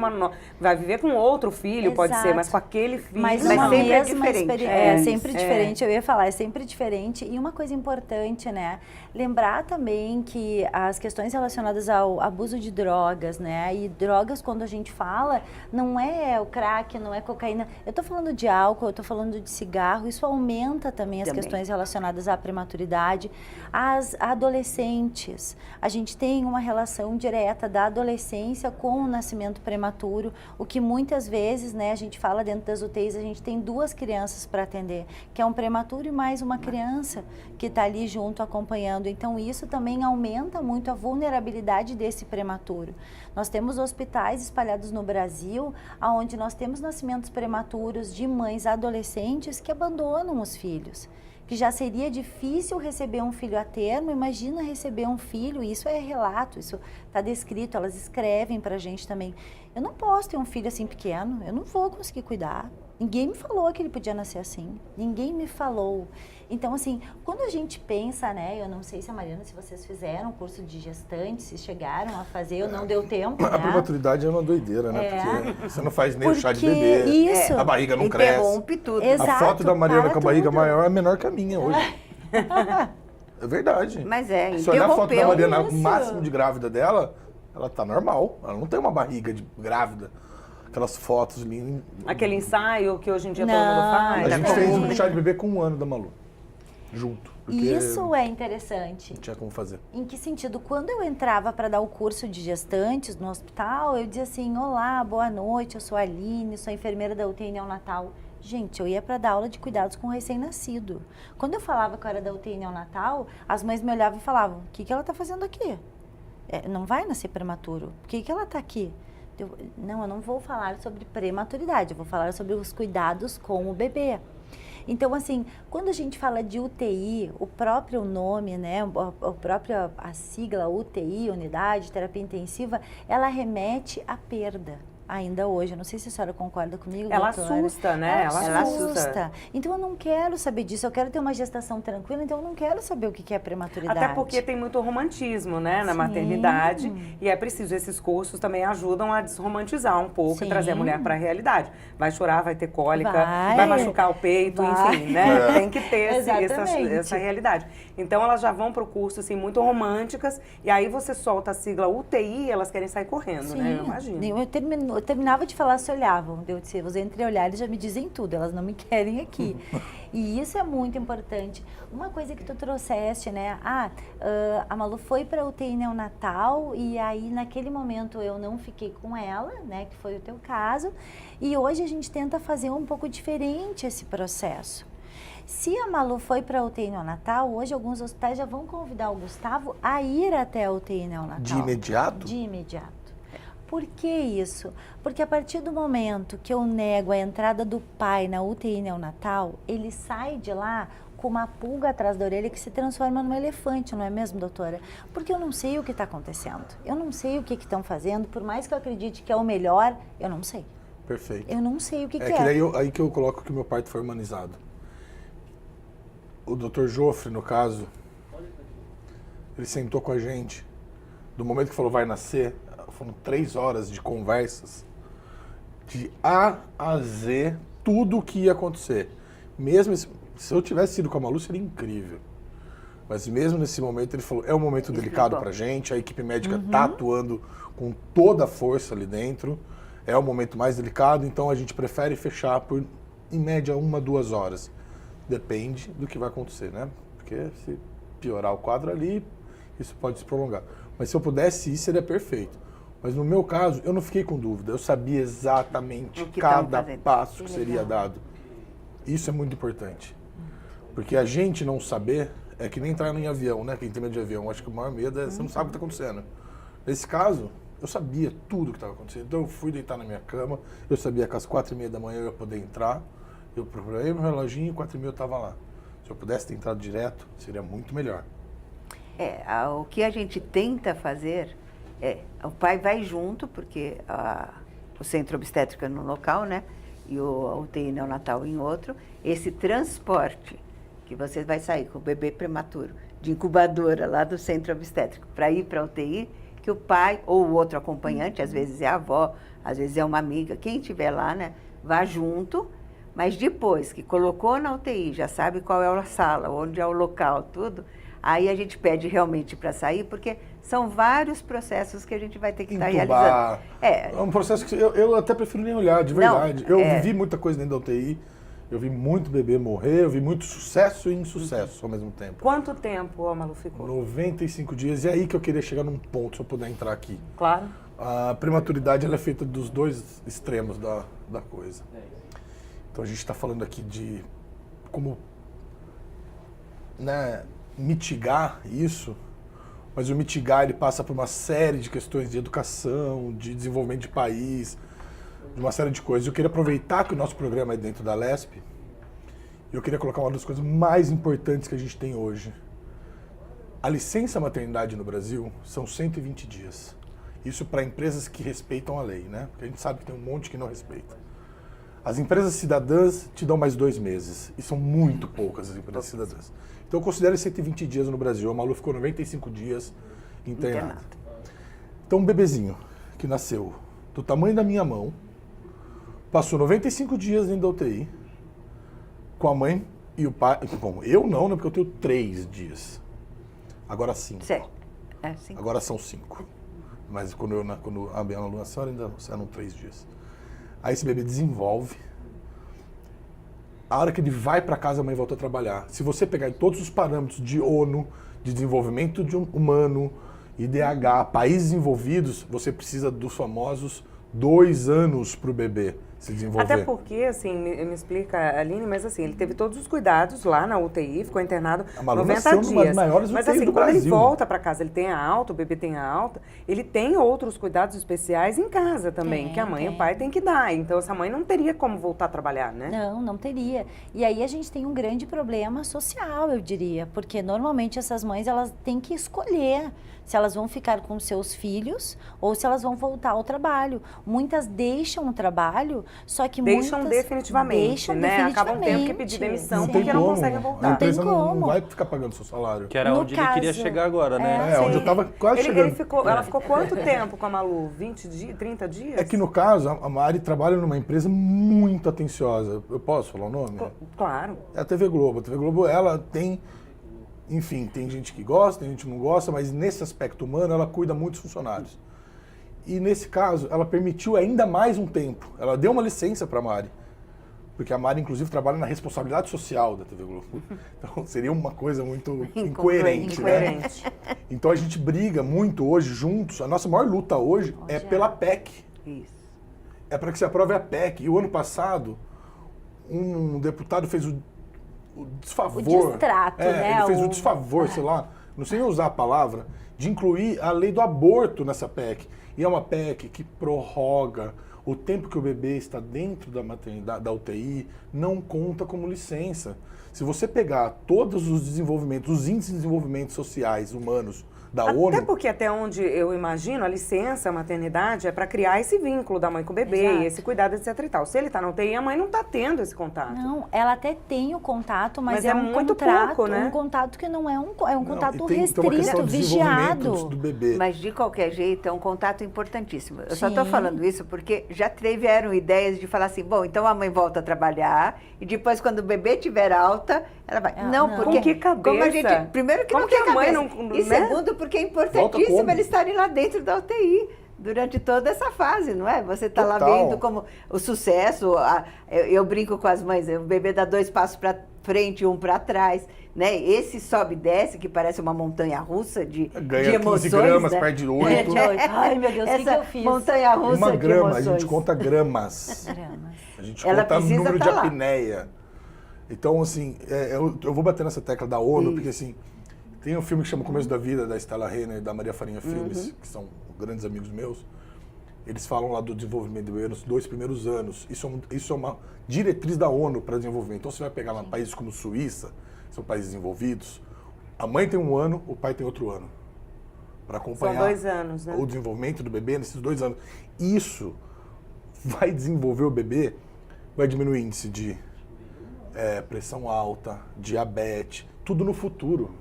vai viver com outro filho, pode ser, Exato. mas com aquele filho. Mas Mas uma sempre é mesma diferente. experiência. É, Sempre é. diferente. Eu ia falar, é sempre diferente. E uma coisa importante, né? Lembrar também que as questões relacionadas ao abuso de drogas, né? E drogas, quando a gente fala, não é o crack, não é cocaína. Eu tô falando de álcool, eu tô falando de cigarro. Isso aumenta também as questões relacionadas à prematuridade. As adolescentes, a gente tem uma relação direta da adolescência com o nascimento prematuro, o que muitas vezes, né, a gente fala dentro das UTIs, a gente tem 2 crianças para atender, que é um prematuro e mais uma criança que está ali junto acompanhando. Então, isso também aumenta muito a vulnerabilidade desse prematuro. Nós temos hospitais espalhados no Brasil, onde nós temos nascimentos prematuros de mães adolescentes que abandonam os filhos. Que já seria difícil receber um filho a termo, imagina receber um filho, isso é relato, isso está descrito, elas escrevem para a gente também. Eu não posso ter um filho assim pequeno, eu não vou conseguir cuidar, Ninguém me falou que ele podia nascer assim. Ninguém me falou. Então, assim, quando a gente pensa, né? Eu não sei se a Mariana, se vocês fizeram curso de gestante, se chegaram a fazer ou não deu tempo, A né? prematuridade é uma doideira, né? Porque você não faz nem o chá de Porque bebê, isso. a barriga não cresce. Interrompe tudo. Exato. A foto da Mariana para com a barriga tudo. maior é menor que a minha hoje. É verdade. Mas é, Se olhar a foto da interrompeu Mariana, o isso. máximo de grávida dela, ela tá normal. Ela não tem uma barriga de grávida. Aquelas fotos lindas. Aquele ensaio que hoje em dia todo Não. mundo faz. A Tá gente bom. fez um chá de bebê com 1 ano da Malu. Junto. Porque Isso é interessante. não tinha como fazer. Em que sentido? Quando eu entrava para dar o curso de gestantes no hospital, eu dizia assim, olá, boa noite, eu sou a Aline, sou enfermeira da UTI neonatal. Gente, eu ia para dar aula de cuidados com recém-nascido. Quando eu falava que eu era da UTI neonatal, as mães me olhavam e falavam, o que ela está fazendo aqui? Não vai nascer prematuro. Por que ela está aqui? Eu não vou falar sobre prematuridade, eu vou falar sobre os cuidados com o bebê. Então, assim, quando a gente fala de UTI, o próprio nome, né, a sigla UTI, Unidade de Terapia Intensiva, ela remete à perda. Ainda hoje, eu não sei se a senhora concorda comigo, Ela doutora. assusta, né? Ela assusta. assusta. Então, eu não quero saber disso, eu quero ter uma gestação tranquila, então eu não quero saber o que é prematuridade. Até porque tem muito romantismo, né, na Sim. maternidade. E é preciso, esses cursos também ajudam a desromantizar um pouco Sim. e trazer a mulher para a realidade. Vai chorar, vai ter cólica, Vai. vai machucar o peito, Vai. enfim, né? Tem que ter Exatamente. essa realidade. Então elas já vão para o curso, assim, muito românticas. E aí você solta a sigla UTI, elas querem sair correndo, né? Eu imagino. Eu terminava de falar, se olhavam. Eu disse, os entreolhares já me dizem tudo, elas não me querem aqui. E isso é muito importante. Uma coisa que tu trouxeste, né? A Malu foi para UTI neonatal e aí naquele momento eu não fiquei com ela, né? Que foi o teu caso. E hoje a gente tenta fazer um pouco diferente esse processo. Se a Malu foi para a UTI neonatal, hoje alguns hospitais já vão convidar o Gustavo a ir até a UTI neonatal. De imediato? De imediato. Por que isso? Porque a partir do momento que eu nego a entrada do pai na UTI neonatal, ele sai de lá com uma pulga atrás da orelha que se transforma num elefante, não é mesmo, doutora? Porque eu não sei o que está acontecendo. Eu não sei o que estão fazendo, por mais que eu acredite que é o melhor, eu não sei. Perfeito. Eu não sei o que É que aí que eu coloco que o meu parto foi humanizado. O Dr. Joffre, no caso, ele sentou com a gente. Do momento que falou vai nascer, foram 3 horas de conversas de A a Z, tudo o que ia acontecer. Mesmo se eu tivesse ido com a Malu, seria incrível. Mas mesmo nesse momento, ele falou, é um momento delicado pra gente, a equipe médica tá atuando com toda a força ali dentro, é o momento mais delicado, então a gente prefere fechar por, em média, 1, 2 horas. Depende do que vai acontecer, né? Porque se piorar o quadro ali, isso pode se prolongar. Mas se eu pudesse ir, seria perfeito. Mas no meu caso, eu não fiquei com dúvida. Eu sabia exatamente O que cada estavam fazendo. passo que seria dado. Isso é muito importante. Porque a gente não saber é que nem entrar em avião, né? Quem tem medo de avião, acho que o maior medo é você não sabe o que está acontecendo. Nesse caso, eu sabia tudo o que estava acontecendo. Então eu fui deitar na minha cama, eu sabia que às 4h30 da manhã eu ia poder entrar. Eu procurei meu reloginho e 4h30 eu estava lá. Se eu pudesse ter entrado direto, seria muito melhor. O que a gente tenta fazer o pai vai junto, porque o centro obstétrico é no local, né? E a UTI neonatal em outro. Esse transporte que você vai sair com o bebê prematuro de incubadora lá do centro obstétrico para ir para a UTI, que o pai ou o outro acompanhante, às vezes é a avó, às vezes é uma amiga, quem estiver lá, né? Vá junto. Mas depois que colocou na UTI, já sabe qual é a sala, onde é o local, tudo, aí a gente pede realmente para sair, porque são vários processos que a gente vai ter que estar realizando. É um processo que eu até prefiro nem olhar, de verdade. Eu vivi muita coisa dentro da UTI, eu vi muito bebê morrer, eu vi muito sucesso e insucesso ao mesmo tempo. Quanto tempo a Malu ficou? 95 dias, e é aí que eu queria chegar num ponto, se eu puder entrar aqui. Claro. A prematuridade ela é feita dos dois extremos da coisa. Então a gente está falando aqui de como, né, mitigar isso, mas o mitigar ele passa por uma série de questões de educação, de desenvolvimento de país, de uma série de coisas. Eu queria aproveitar que o nosso programa é dentro da LESP e eu queria colocar uma das coisas mais importantes que a gente tem hoje. A licença maternidade no Brasil são 120 dias. Isso para empresas que respeitam a lei, né? Porque a gente sabe que tem um monte que não respeita. As empresas cidadãs te dão mais 2 meses. E são muito poucas as empresas cidadãs. Então, eu considero 120 dias no Brasil. A Malu ficou 95 dias internada. Então, um bebezinho que nasceu do tamanho da minha mão, passou 95 dias dentro da UTI, com a mãe e o pai. Bom, eu não, né? Porque eu tenho 3 dias. Agora 5. Certo. Sim. Agora são 5. Mas quando a Malu nasceu, ainda eram 3 dias. Aí esse bebê desenvolve. A hora que ele vai para casa, a mãe volta a trabalhar. Se você pegar todos os parâmetros de ONU, de desenvolvimento humano, IDH, países envolvidos, você precisa dos famosos 2 anos para o bebê se desenvolver. Até porque, assim, me explica, Aline, mas assim, ele teve todos os cuidados lá na UTI, ficou internado A Malu 90 nasceu numa das dias. maiores Mas UTIs assim, do quando ele Brasil. volta para casa, ele tem a alta, o bebê tem a alta, ele tem outros cuidados especiais em casa também, que a mãe e o pai têm que dar. Então, essa mãe não teria como voltar a trabalhar, né? Não teria. E aí a gente tem um grande problema social, eu diria, porque normalmente essas mães, elas têm que escolher se elas vão ficar com seus filhos ou se elas vão voltar ao trabalho. Muitas deixam o trabalho, só que Deixam muitas definitivamente, né? Acabam tendo que pedir demissão Sim. porque não conseguem A voltar. empresa Não tem como. não vai ficar pagando seu salário. Que era No onde ele queria caso, chegar agora, né? Onde eu tava quase chegando. Ela ficou quanto tempo com a Malu? 20 dias, 30 dias? É que no caso, a Mari trabalha numa empresa muito atenciosa. Eu posso falar o nome? Claro. É a TV Globo. A TV Globo, ela tem... Enfim, tem gente que gosta, tem gente que não gosta, mas nesse aspecto humano ela cuida muito dos funcionários. E nesse caso, ela permitiu ainda mais um tempo. Ela deu uma licença para a Mari. Porque a Mari, inclusive, trabalha na responsabilidade social da TV Globo. Então, seria uma coisa muito incoerente, né? Então, a gente briga muito hoje juntos. A nossa maior luta hoje é pela PEC. Isso. É para que se aprove a PEC. E o ano passado, um deputado fez o desfavor. O distrato, né? Ele fez o desfavor, sei lá, não sei nem usar a palavra, de incluir a lei do aborto nessa PEC. E é uma PEC que prorroga o tempo que o bebê está dentro da maternidade, da UTI, não conta como licença. Se você pegar todos os desenvolvimentos, os índices de desenvolvimento sociais humanos da ONU... Até porque, até onde eu imagino, a licença, a maternidade, é para criar esse vínculo da mãe com o bebê, Exato. esse cuidado, etc e tal. Se ele está na UTI, a mãe não está tendo esse contato. Não, ela até tem o contato, mas é um muito contrato, pouco, né? um contato que não é um contato Não, e tem uma questão restrito, de desenvolvimento vigiado. do bebê. Mas, de qualquer jeito, é um contato importantíssimo. Eu só estou Sim. falando isso porque já tiveram ideias de falar assim, bom, então a mãe volta a trabalhar e depois, quando o bebê tiver alta, ela vai. Não, não. porque... Com que cabeça? Como a gente, primeiro que Como não que tem a mãe cabeça. não- E né? segundo, porque é Volta importantíssimo como? eles estarem lá dentro da UTI. Durante toda essa fase, não é? Você está lá Total. vendo como o sucesso, eu brinco com as mães, o bebê dá 2 passos para frente e 1 para trás, né? Esse sobe e desce, que parece uma montanha russa de Ganha emoções, 15 gramas, né? perde É, 8. de oito. Ai, meu Deus, o que Essa eu fiz? montanha russa Uma de grama, emoções. a gente conta gramas. Gramas. A gente Ela conta o precisa número tá de lá. apneia. Então, assim, eu vou bater nessa tecla da ONU, Isso. porque, assim, tem um filme que chama O Começo da Vida, da Stella Renner e da Maria Farinha Filmes, que são grandes amigos meus. Eles falam lá do desenvolvimento do bebê nos 2 primeiros anos. Isso é uma diretriz da ONU para desenvolvimento. Então, você vai pegar lá países como Suíça, são países desenvolvidos, a mãe tem 1 ano, o pai tem outro ano. Para acompanhar São 2 anos, né? o desenvolvimento do bebê nesses 2 anos. Isso vai desenvolver o bebê, vai diminuir o índice de pressão alta, diabetes, tudo no futuro.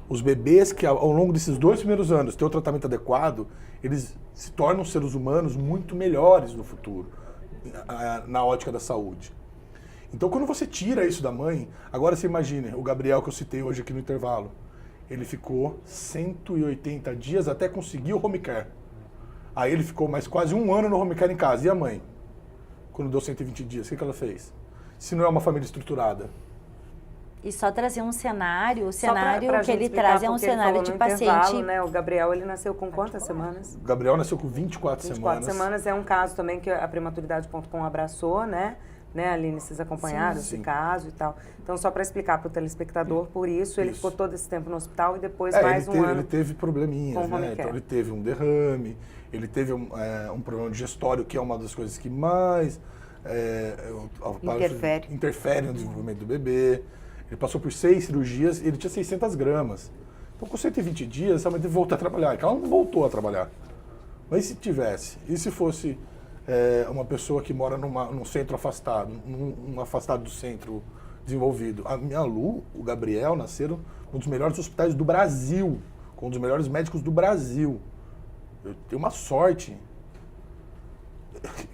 Os bebês que ao longo desses 2 primeiros anos têm o tratamento adequado, eles se tornam seres humanos muito melhores no futuro, na ótica da saúde. Então, quando você tira isso da mãe, agora você imagine, o Gabriel que eu citei hoje aqui no intervalo, ele ficou 180 dias até conseguir o home care. Aí ele ficou mais quase 1 ano no home care em casa. E a mãe? Quando deu 120 dias, o que ela fez? Se não é uma família estruturada. E só trazer um cenário, o Só pra cenário que gente ele explicar, traz é um porque ele cenário falou de no paciente. intervalo, né? O Gabriel, ele nasceu com quantas semanas? O Gabriel nasceu com 24 24 semanas. semanas. É um caso também que a prematuridade.com abraçou, né? Aline, vocês acompanharam esse Sim. caso e tal. Então, só para explicar para o telespectador, por isso ele Isso. ficou todo esse tempo no hospital e depois mais ele um ano. teve probleminhas, com home né? Então care. ele teve um derrame, ele teve um problema digestório, que é uma das coisas que mais interfere no desenvolvimento do bebê. Ele passou por 6 cirurgias e ele tinha 600 gramas. Então, com 120 dias, essa mãe teve que voltar a trabalhar. Que ela não voltou a trabalhar. Mas e se tivesse? E se fosse uma pessoa que mora num centro afastado, num afastado do centro desenvolvido. A minha Lu, o Gabriel, nasceram num dos melhores hospitais do Brasil, com um dos melhores médicos do Brasil. Eu tenho uma sorte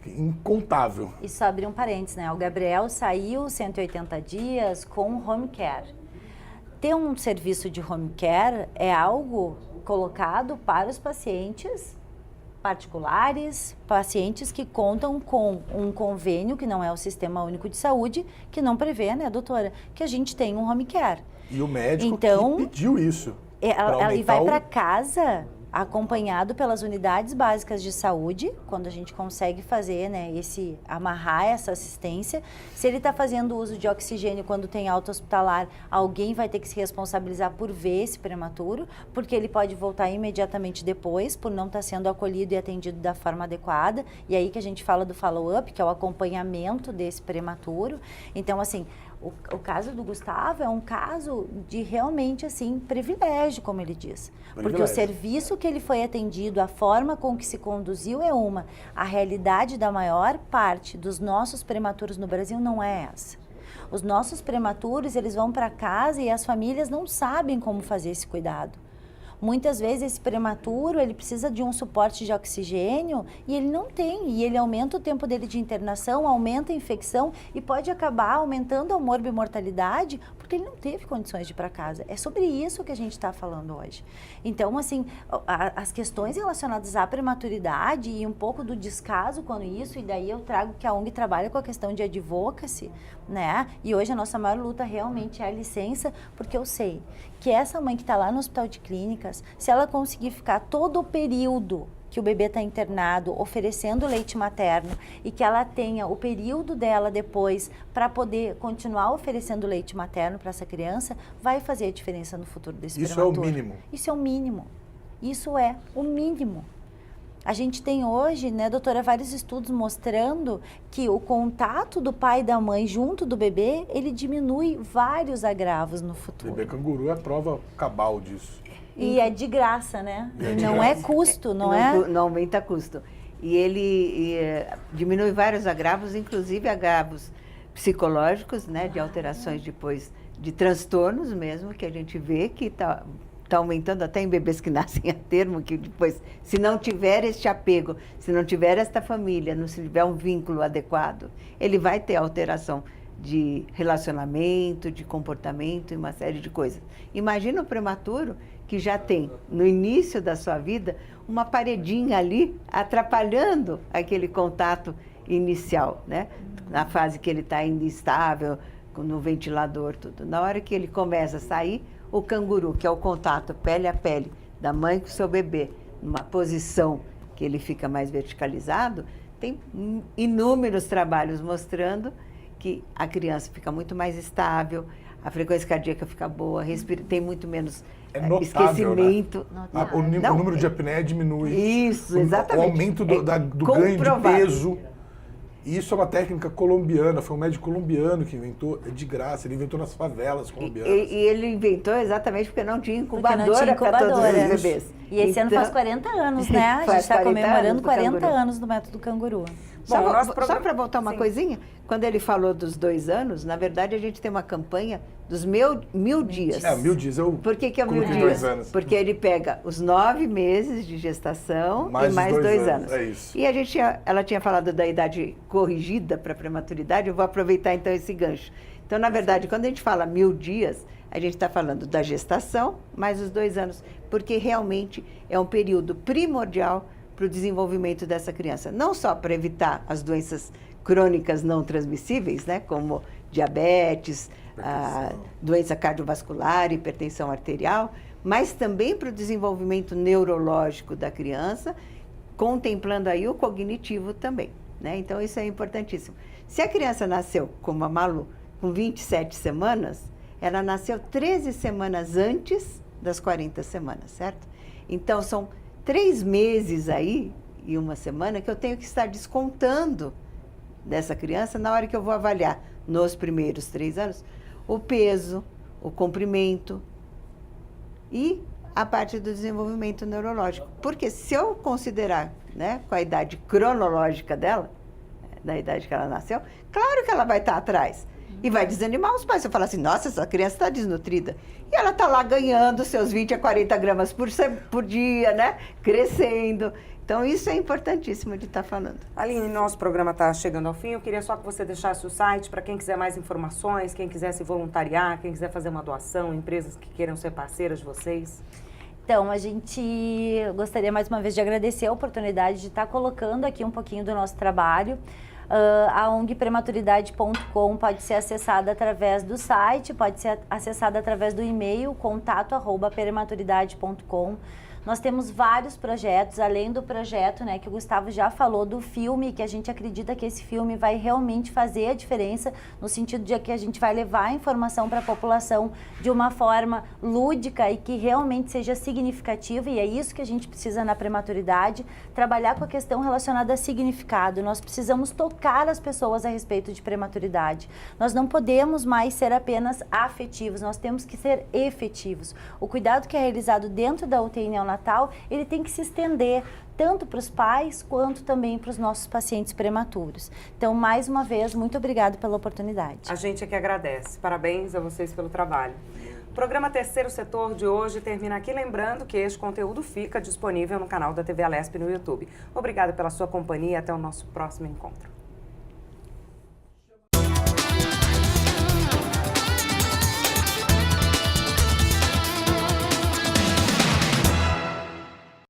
incontável. E só abrir um parênteses, né? O Gabriel saiu 180 dias com home care. Ter um serviço de home care é algo colocado para os pacientes particulares, pacientes que contam com um convênio, que não é o Sistema Único de Saúde, que não prevê, né, doutora, que a gente tem um home care. E o médico então, que pediu isso. Ele vai para casa acompanhado pelas unidades básicas de saúde, quando a gente consegue fazer, né, amarrar essa assistência. Se ele está fazendo uso de oxigênio quando tem alta hospitalar, alguém vai ter que se responsabilizar por ver esse prematuro, porque ele pode voltar imediatamente depois, por não estar sendo acolhido e atendido da forma adequada. E aí que a gente fala do follow-up, que é o acompanhamento desse prematuro. Então, assim, o caso do Gustavo é um caso de realmente, assim, privilégio, como ele diz. Porque o serviço que ele foi atendido, a forma com que se conduziu é uma. A realidade da maior parte dos nossos prematuros no Brasil não é essa. Os nossos prematuros, eles vão para casa e as famílias não sabem como fazer esse cuidado. Muitas vezes esse prematuro, ele precisa de um suporte de oxigênio e ele não tem. E ele aumenta o tempo dele de internação, aumenta a infecção e pode acabar aumentando a morbimortalidade porque ele não teve condições de ir para casa. É sobre isso que a gente está falando hoje. Então, assim, as questões relacionadas à prematuridade e um pouco do descaso com isso, e daí eu trago que a ONG trabalha com a questão de advocacy, né? E hoje a nossa maior luta realmente é a licença, porque eu sei que essa mãe que está lá no hospital de clínicas, se ela conseguir ficar todo o período que o bebê está internado, oferecendo leite materno, e que ela tenha o período dela depois para poder continuar oferecendo leite materno para essa criança, vai fazer a diferença no futuro desse prematuro. Isso é o mínimo. Isso é o mínimo. Isso é o mínimo. A gente tem hoje, né, doutora, vários estudos mostrando que o contato do pai e da mãe junto do bebê, ele diminui vários agravos no futuro. O bebê canguru é prova cabal disso. E é de graça, né? E não é custo, não é? Não aumenta custo. E ele diminui vários agravos, inclusive agravos psicológicos, né, de alterações depois, de transtornos mesmo, que a gente vê que está aumentando até em bebês que nascem a termo, que depois, se não tiver este apego, se não tiver esta família, não se tiver um vínculo adequado, ele vai ter alteração de relacionamento, de comportamento e uma série de coisas. Imagina o prematuro que já tem, no início da sua vida, uma paredinha ali atrapalhando aquele contato inicial, né? Na fase que ele está ainda instável, no ventilador, tudo. Na hora que ele começa a sair, o canguru, que é o contato pele a pele da mãe com o seu bebê, numa posição que ele fica mais verticalizado, tem inúmeros trabalhos mostrando que a criança fica muito mais estável, a frequência cardíaca fica boa, tem muito menos esquecimento. Né? O número de apneia diminui. Isso, exatamente. O aumento do ganho de peso. Isso é uma técnica colombiana, foi um médico colombiano que inventou, de graça, ele inventou nas favelas colombianas. E ele inventou exatamente porque não tinha incubadora para todos os bebês. E esse ano faz 40 anos, né? A gente está comemorando 40 anos do método canguru. Só para voltar uma coisinha, quando ele falou dos 2 anos, na verdade a gente tem uma campanha dos 1000 dias. 1000 dias. Por que é o 1000 dias? 2 anos. Porque ele pega os 9 meses de gestação e mais 2 anos. É isso. E ela tinha falado da idade corrigida para prematuridade, eu vou aproveitar então esse gancho. Então, na verdade, quando a gente fala 1000 dias, a gente está falando da gestação mais os 2 anos, porque realmente é um período primordial para o desenvolvimento dessa criança. Não só para evitar as doenças crônicas não transmissíveis, né, como diabetes, doença cardiovascular, hipertensão arterial, mas também para o desenvolvimento neurológico da criança, contemplando aí o cognitivo também, né? Então, isso é importantíssimo. Se a criança nasceu, como a Malu, com 27 semanas, ela nasceu 13 semanas antes das 40 semanas, certo? Então, são 3 meses aí e 1 semana que eu tenho que estar descontando dessa criança na hora que eu vou avaliar, nos primeiros 3 anos, o peso, o comprimento e a parte do desenvolvimento neurológico. Porque se eu considerar, né, com a idade cronológica dela, da idade que ela nasceu, claro que ela vai estar atrás. E vai desanimar os pais. Você fala assim, nossa, essa criança está desnutrida. E ela está lá ganhando seus 20 a 40 gramas por dia, né? Crescendo. Então, isso é importantíssimo de estar falando. Aline, nosso programa está chegando ao fim. Eu queria só que você deixasse o site para quem quiser mais informações, quem quiser se voluntariar, quem quiser fazer uma doação, empresas que queiram ser parceiras de vocês. Então, a gente gostaria mais uma vez de agradecer a oportunidade de estar colocando aqui um pouquinho do nosso trabalho. A ONG Prematuridade.com pode ser acessada através do site, pode ser acessada através do e-mail contato@prematuridade.com. Nós temos vários projetos, além do projeto, né, que o Gustavo já falou, do filme, que a gente acredita que esse filme vai realmente fazer a diferença, no sentido de que a gente vai levar a informação para a população de uma forma lúdica e que realmente seja significativa, e é isso que a gente precisa na prematuridade, trabalhar com a questão relacionada a significado. Nós precisamos tocar as pessoas a respeito de prematuridade. Nós não podemos mais ser apenas afetivos, nós temos que ser efetivos. O cuidado que é realizado dentro da UTI neonatal, ele tem que se estender tanto para os pais quanto também para os nossos pacientes prematuros. Então, mais uma vez, muito obrigada pela oportunidade. A gente é que agradece. Parabéns a vocês pelo trabalho. O programa Terceiro Setor de hoje termina aqui, lembrando que este conteúdo fica disponível no canal da TV Alesp no YouTube. Obrigada pela sua companhia e até o nosso próximo encontro.